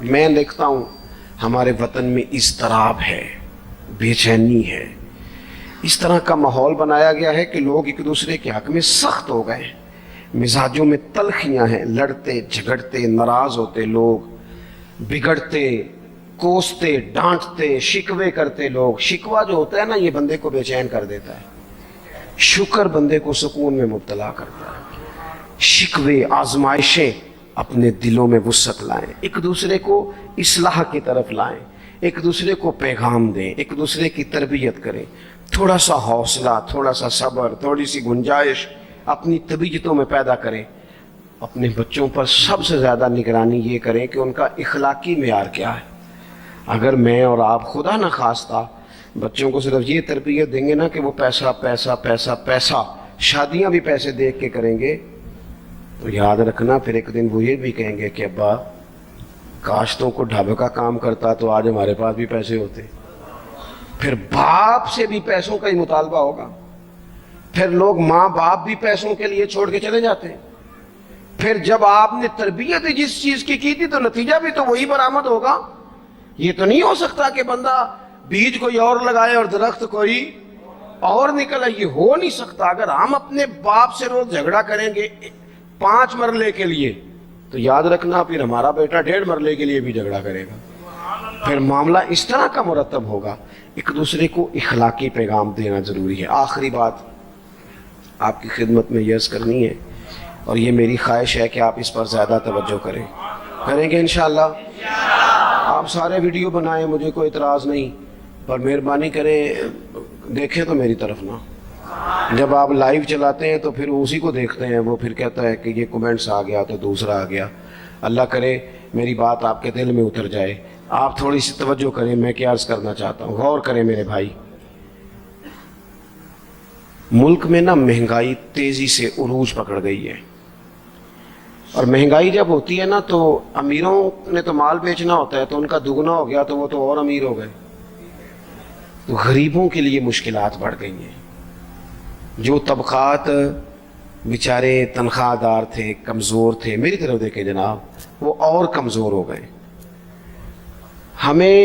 میں دیکھتا ہوں ہمارے وطن میں اضطراب ہے، بے چینی ہے، اس طرح کا ماحول بنایا گیا ہے کہ لوگ ایک دوسرے کے حق میں سخت ہو گئے ہیں، مزاجوں میں تلخیاں ہیں، لڑتے جھگڑتے ناراض ہوتے لوگ، بگڑتے کوستے ڈانٹتے شکوے کرتے لوگ۔ شکوہ جو ہوتا ہے نا، یہ بندے کو بے چین کر دیتا ہے، شکر بندے کو سکون میں مبتلا کرتا ہے۔ شکوے آزمائشیں اپنے دلوں میں وسعت لائیں، ایک دوسرے کو اصلاح کی طرف لائیں، ایک دوسرے کو پیغام دیں، ایک دوسرے کی تربیت کریں، تھوڑا سا حوصلہ، تھوڑا سا صبر، تھوڑی سی گنجائش اپنی طبیعتوں میں پیدا کریں۔ اپنے بچوں پر سب سے زیادہ نگرانی یہ کریں کہ ان کا اخلاقی معیار کیا ہے۔ اگر میں اور آپ خدا نہ خواستہ بچوں کو صرف یہ تربیت دیں گے نا کہ وہ پیسہ پیسہ پیسہ پیسہ، شادیاں بھی پیسے دیکھ کے کریں گے، تو یاد رکھنا پھر ایک دن وہ یہ بھی کہیں گے کہ ابا کاشتوں کو ڈھابے کا کام کرتا تو آج ہمارے پاس بھی پیسے ہوتے۔ پھر باپ سے بھی پیسوں کا ہی مطالبہ ہوگا، پھر لوگ ماں باپ بھی پیسوں کے لیے چھوڑ کے چلے جاتے ہیں۔ پھر جب آپ نے تربیت جس چیز کی تھی تو نتیجہ بھی تو وہی برآمد ہوگا۔ یہ تو نہیں ہو سکتا کہ بندہ بیج کوئی اور لگائے اور درخت کوئی اور نکل آئے، یہ ہو نہیں سکتا۔ اگر ہم اپنے باپ سے روز جھگڑا کریں گے 5 مرلے کے لیے تو یاد رکھنا پھر ہمارا بیٹا 1.5 مرلے کے لیے بھی جھگڑا کرے گا۔ پھر معاملہ اس طرح کا مرتب ہوگا۔ ایک دوسرے کو اخلاقی پیغام دینا ضروری ہے۔ آخری بات آپ کی خدمت میں عرض کرنی ہے، اور یہ میری خواہش ہے کہ آپ اس پر زیادہ توجہ کریں گے انشاءاللہ۔ آپ سارے ویڈیو بنائیں، مجھے کوئی اعتراض نہیں، پر مہربانی کریں دیکھیں تو میری طرف نہ۔ جب آپ لائیو چلاتے ہیں تو پھر اسی کو دیکھتے ہیں، وہ پھر کہتا ہے کہ یہ کومنٹس آ گیا تو دوسرا آ گیا۔ اللہ کرے میری بات آپ کے دل میں اتر جائے۔ آپ تھوڑی سی توجہ کریں، میں کیا عرض کرنا چاہتا ہوں، غور کریں میرے بھائی۔ ملک میں نا مہنگائی تیزی سے عروج پکڑ گئی ہے، اور مہنگائی جب ہوتی ہے نا تو امیروں نے تو مال بیچنا ہوتا ہے، تو ان کا دگنا ہو گیا تو وہ تو اور امیر ہو گئے، تو غریبوں کے لیے مشکلات بڑھ گئی ہیں۔ جو طبقات بیچارے تنخواہ دار تھے، کمزور تھے، میری طرف دیکھیں جناب، وہ اور کمزور ہو گئے۔ ہمیں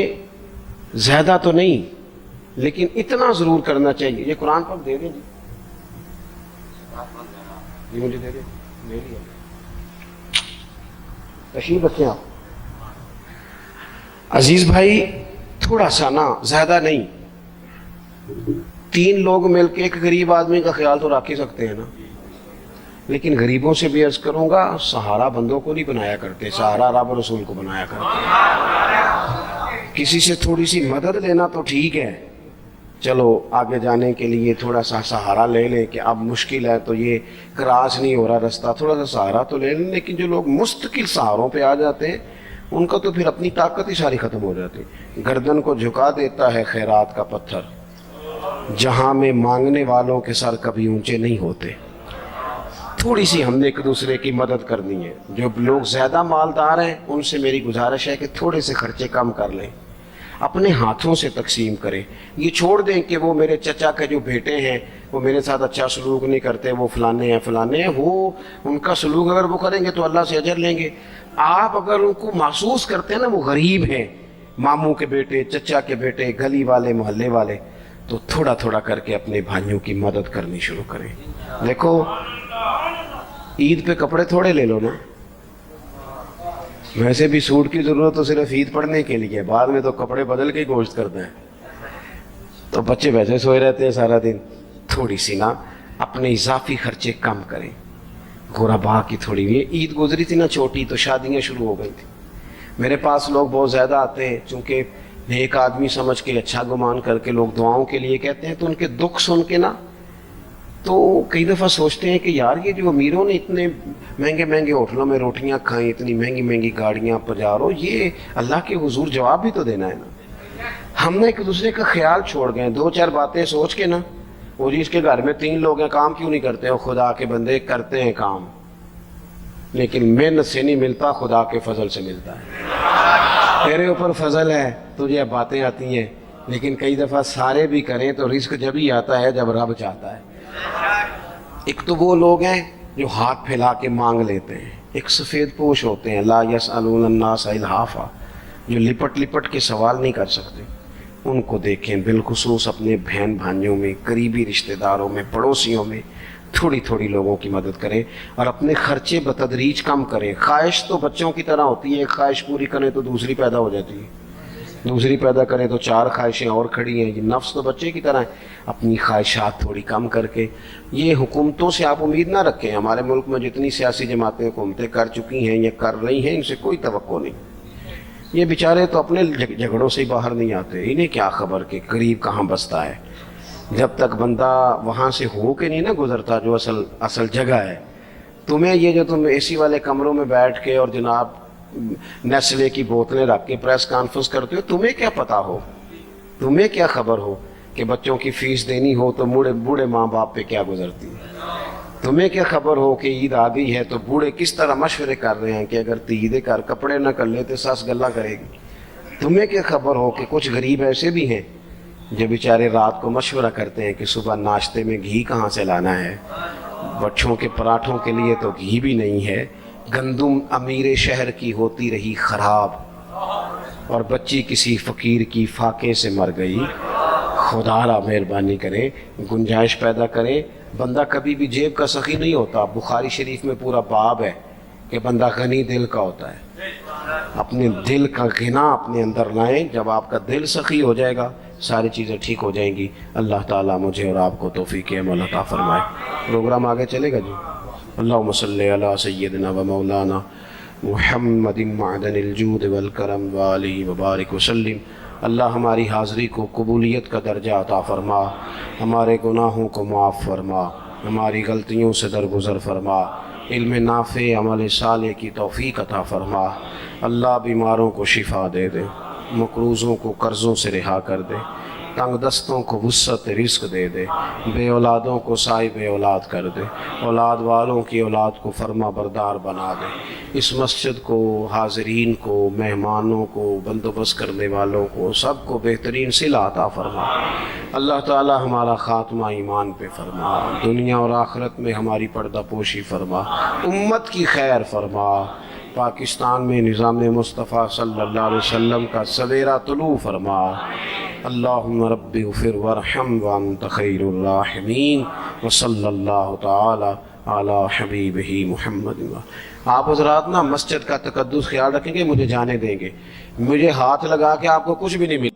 زیادہ تو نہیں لیکن اتنا ضرور کرنا چاہیے۔ یہ قرآن پاک دے دیں جی، مجھے دے دیں، لے لیا، تشریف رکھیں آپ۔ عزیز بھائی تھوڑا سا نا، زیادہ نہیں، 3 لوگ مل کے ایک غریب آدمی کا خیال تو رکھ ہی سکتے ہیں نا۔ لیکن غریبوں سے بھی عرض کروں گا، سہارا بندوں کو نہیں بنایا کرتے، سہارا رب رسول کو بنایا کرتے۔ کسی سے تھوڑی سی مدد لینا تو ٹھیک ہے، چلو آگے جانے کے لیے تھوڑا سا سہارا لے لیں کہ اب مشکل ہے تو یہ کراس نہیں ہو رہا رستہ، تھوڑا سا سہارا تو لے لیں۔ لیکن جو لوگ مستقل سہاروں پہ آ جاتے ہیں ان کا تو پھر اپنی طاقت ہی ساری ختم ہو جاتی۔ گردن کو جھکا دیتا ہے خیرات کا پتھر، جہاں میں مانگنے والوں کے سر کبھی اونچے نہیں ہوتے۔ تھوڑی سی ہم نے ایک دوسرے کی مدد کرنی ہے۔ جو لوگ زیادہ مالدار ہیں ان سے میری گزارش ہے کہ تھوڑے سے خرچے کم کر لیں، اپنے ہاتھوں سے تقسیم کریں۔ یہ چھوڑ دیں کہ وہ میرے چچا کے جو بیٹے ہیں وہ میرے ساتھ اچھا سلوک نہیں کرتے، وہ فلانے ہیں، وہ ان کا سلوک اگر وہ کریں گے تو اللہ سے اجر لیں گے۔ آپ اگر ان کو محسوس کرتے ہیں نا وہ غریب ہیں، ماموں کے بیٹے، چچا کے بیٹے، گلی والے، محلے والے، تو تھوڑا تھوڑا کر کے اپنے بھائیوں کی مدد کرنی شروع کریں۔ دیکھو عید پہ کپڑے تھوڑے لے لو نا، ویسے بھی سوٹ کی ضرورت تو صرف عید پڑھنے کے لیے، بعد میں تو کپڑے بدل کے گوشت کرتے ہیں، تو بچے ویسے سوئے رہتے ہیں سارا دن۔ تھوڑی سی نا اپنے اضافی خرچے کم کریں۔ غربا کی تھوڑی، یہ عید گزری تھی نا چھوٹی تو شادیاں شروع ہو گئی تھی۔ میرے پاس لوگ بہت زیادہ آتے ہیں، چونکہ نیک آدمی سمجھ کے، اچھا گمان کر کے لوگ دعاؤں کے لیے کہتے ہیں، تو ان کے دکھ سن کے نا تو کئی دفعہ سوچتے ہیں کہ یار یہ جو امیروں نے اتنے مہنگے مہنگے ہوٹلوں میں روٹیاں کھائیں، اتنی مہنگی مہنگی گاڑیاں پجارو، یہ اللہ کے حضور جواب بھی تو دینا ہے نا۔ ہم نے ایک دوسرے کا خیال چھوڑ گئے، 2-4 باتیں سوچ کے نا، وہ جس کے گھر میں 3 لوگ ہیں کام کیوں نہیں کرتے؟ وہ خدا کے بندے کرتے ہیں کام، لیکن محنت سے نہیں ملتا، خدا کے فضل سے ملتا ہے۔ تیرے اوپر فضل ہے، تجھے اب باتیں آتی ہیں، لیکن کئی دفعہ سارے بھی کریں تو رزق جب ہی آتا ہے جب رب چاہتا ہے۔ ایک تو وہ لوگ ہیں جو ہاتھ پھیلا کے مانگ لیتے ہیں، ایک سفید پوش ہوتے ہیں لا یسألون الناس الحافا، جو لپٹ لپٹ کے سوال نہیں کر سکتے، ان کو دیکھیں، بالخصوص اپنے بہن بھائیوں میں، قریبی رشتہ داروں میں، پڑوسیوں میں تھوڑی تھوڑی لوگوں کی مدد کریں اور اپنے خرچے بتدریج کم کریں۔ خواہش تو بچوں کی طرح ہوتی ہے، ایک خواہش پوری کریں تو دوسری پیدا ہو جاتی ہے، دوسری پیدا کریں تو 4 خواہشیں اور کھڑی ہیں۔ یہ نفس تو بچے کی طرح ہے، اپنی خواہشات تھوڑی کم کر کے۔ یہ حکومتوں سے آپ امید نہ رکھیں، ہمارے ملک میں جتنی سیاسی جماعتیں حکومتیں کر چکی ہیں یا کر رہی ہیں، ان سے کوئی توقع نہیں۔ یہ بیچارے تو اپنے جھگڑوں سے ہی باہر نہیں آتے، انہیں کیا خبر کہ قریب کہاں بستا ہے۔ جب تک بندہ وہاں سے ہو کے نہیں نہ گزرتا جو اصل جگہ ہے، تمہیں یہ جو تم اے سی والے کمروں میں بیٹھ کے اور جناب نیسلے کی بوتلیں رکھ کے پریس کانفرنس کرتے ہو، تمہیں کیا پتا ہو، تمہیں کیا خبر ہو کہ بچوں کی فیس دینی ہو تو بوڑھے ماں باپ پہ کیا گزرتی ہے؟ تمہیں کیا خبر ہو کہ عید آ گئی ہے تو بوڑھے کس طرح مشورے کر رہے ہیں کہ اگر عید کر کپڑے نہ کر لیتے ساس گلا کرے گی؟ تمہیں کیا خبر ہو کہ کچھ غریب ایسے بھی ہیں جو بیچارے رات کو مشورہ کرتے ہیں کہ صبح ناشتے میں گھی کہاں سے لانا ہے، بچوں کے پراٹھوں کے لیے تو گھی بھی نہیں ہے، گندم امیر شہر کی ہوتی رہی خراب اور بچی کسی فقیر کی فاقے سے مر گئی۔ خدا را مہربانی کریں، گنجائش پیدا کریں۔ بندہ کبھی بھی جیب کا سخی نہیں ہوتا، بخاری شریف میں پورا باب ہے کہ بندہ غنی دل کا ہوتا ہے۔ اپنے دل کا غنا اپنے اندر لائیں، جب آپ کا دل سخی ہو جائے گا ساری چیزیں ٹھیک ہو جائیں گی۔ اللہ تعالیٰ مجھے اور آپ کو توفیق عمل عطا فرمائے۔ پروگرام آگے چلے گا جی۔ اللہم صلی علی سیدنا و مولانا محمد معدن الجود والکرم وآلہ وبارک وسلم۔ اللہ ہماری حاضری کو قبولیت کا درجہ عطا فرما، ہمارے گناہوں کو معاف فرما، ہماری غلطیوں سے درگزر فرما، علم نافع عمل صالح کی توفیق عطا فرما۔ اللہ بیماروں کو شفا دے دے، مقروضوں کو قرضوں سے رہا کر دے، تنگ دستوں کو وسعت رزق دے دے، بے اولادوں کو صاحب اولاد کر دے، اولاد والوں کی اولاد کو فرما بردار بنا دے۔ اس مسجد کو، حاضرین کو، مہمانوں کو، بندوبست کرنے والوں کو، سب کو بہترین صلہ عطا فرما۔ اللہ تعالی ہمارا خاتمہ ایمان پہ فرما، دنیا اور آخرت میں ہماری پردہ پوشی فرما، امت کی خیر فرما، پاکستان میں نظام مصطفیٰ صلی اللہ علیہ وسلم کا سویرا طلوع فرما۔ اللہم رب اغفر وارحم وانت خیر الراحمین وصلی اللہ تعالی علی حبیبہ محمد۔ آپ حضرات نا مسجد کا تقدس خیال رکھیں گے، مجھے جانے دیں گے، مجھے ہاتھ لگا کے آپ کو کچھ بھی نہیں ملے۔